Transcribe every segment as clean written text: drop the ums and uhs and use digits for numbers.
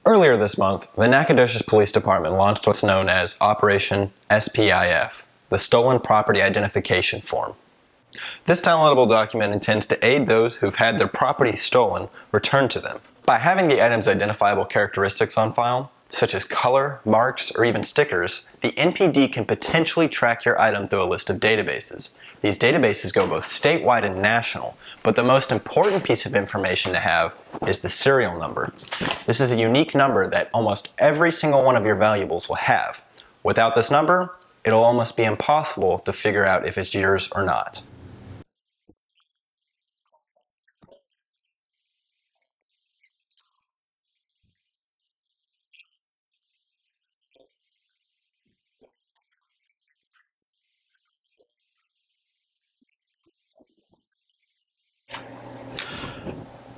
Earlier this month, the Nacogdoches Police Department launched what's known as Operation SPIF, the Stolen Property Identification Form. This downloadable document intends to aid those who've had their property stolen returned to them. By having the item's identifiable characteristics on file, such as color, marks, or even stickers, the NPD can potentially track your item through a list of databases. These databases go both statewide and national, but the most important piece of information to have is the serial number. This is a unique number that almost every single one of your valuables will have. Without this number, it'll almost be impossible to figure out if it's yours or not.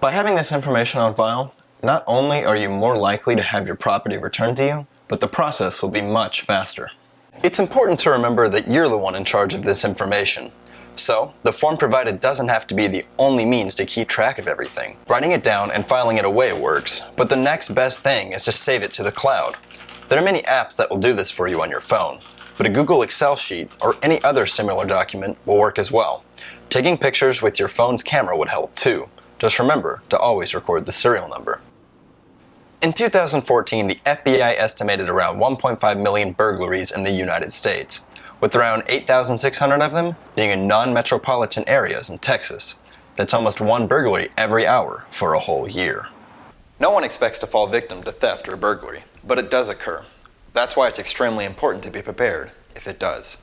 By having this information on file, not only are you more likely to have your property returned to you, but the process will be much faster. It's important to remember that you're the one in charge of this information. So, the form provided doesn't have to be the only means to keep track of everything. Writing it down and filing it away works, but the next best thing is to save it to the cloud. There are many apps that will do this for you on your phone, but a Google Excel sheet or any other similar document will work as well. Taking pictures with your phone's camera would help too. Just remember to always record the serial number. In 2014, the FBI estimated around 1.5 million burglaries in the United States, with around 8,600 of them being in non-metropolitan areas in Texas. That's almost one burglary every hour for a whole year. No one expects to fall victim to theft or burglary, but it does occur. That's why it's extremely important to be prepared if it does.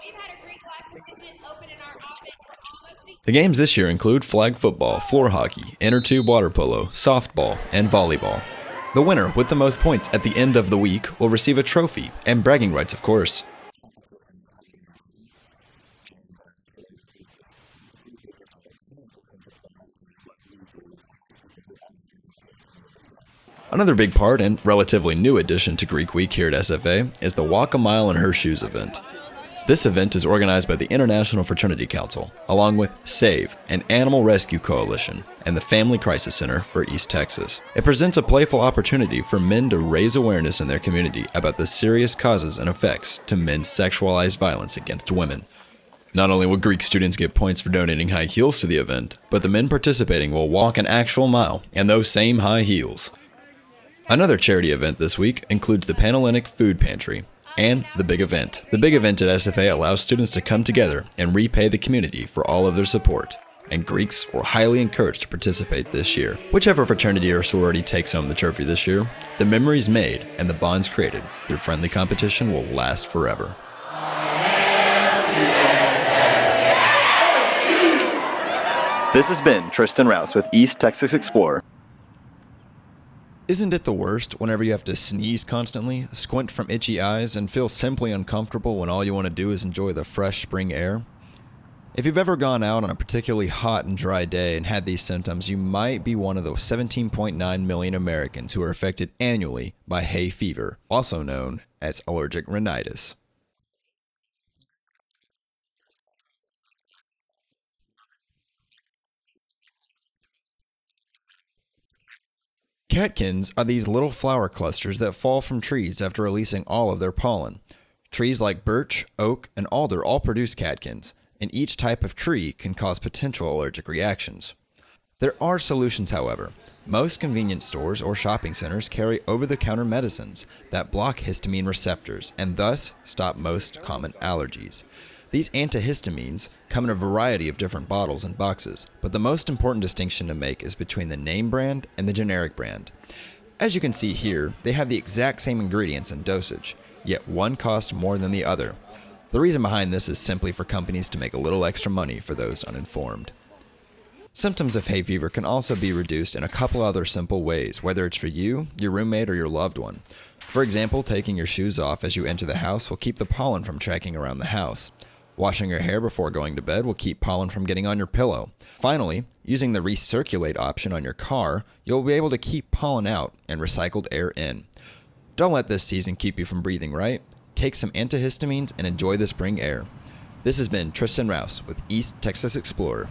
We've had a Greek life position open in our office for almost a year. The games this year include flag football, floor hockey, inner tube water polo, softball, and volleyball. The winner with the most points at the end of the week will receive a trophy and bragging rights, of course. Another big part and relatively new addition to Greek Week here at SFA is the Walk a Mile in Her Shoes event. This event is organized by the International Fraternity Council, along with SAVE, an animal rescue coalition, and the Family Crisis Center for East Texas. It presents a playful opportunity for men to raise awareness in their community about the serious causes and effects to men's sexualized violence against women. Not only will Greek students get points for donating high heels to the event, but the men participating will walk an actual mile in those same high heels. Another charity event this week includes the Panhellenic Food Pantry and the Big Event. The Big Event at SFA allows students to come together and repay the community for all of their support, and Greeks were highly encouraged to participate this year. Whichever fraternity or sorority takes home the trophy this year, the memories made and the bonds created through friendly competition will last forever. This has been Tristen Rouse with East Texas Explorer. Isn't it the worst whenever you have to sneeze constantly, squint from itchy eyes, and feel simply uncomfortable when all you want to do is enjoy the fresh spring air? If you've ever gone out on a particularly hot and dry day and had these symptoms, you might be one of the 17.9 million Americans who are affected annually by hay fever, also known as allergic rhinitis. Catkins are these little flower clusters that fall from trees after releasing all of their pollen. Trees like birch, oak, and alder all produce catkins, and each type of tree can cause potential allergic reactions. There are solutions, however. Most convenience stores or shopping centers carry over-the-counter medicines that block histamine receptors and thus stop most common allergies. These antihistamines come in a variety of different bottles and boxes, but the most important distinction to make is between the name brand and the generic brand. As you can see here, they have the exact same ingredients and dosage, yet one costs more than the other. The reason behind this is simply for companies to make a little extra money for those uninformed. Symptoms of hay fever can also be reduced in a couple other simple ways, whether it's for you, your roommate, or your loved one. For example, taking your shoes off as you enter the house will keep the pollen from tracking around the house. Washing your hair before going to bed will keep pollen from getting on your pillow. Finally, using the recirculate option on your car, you'll be able to keep pollen out and recycled air in. Don't let this season keep you from breathing right. Take some antihistamines and enjoy the spring air. This has been Tristen Rouse with East Texas Explorer.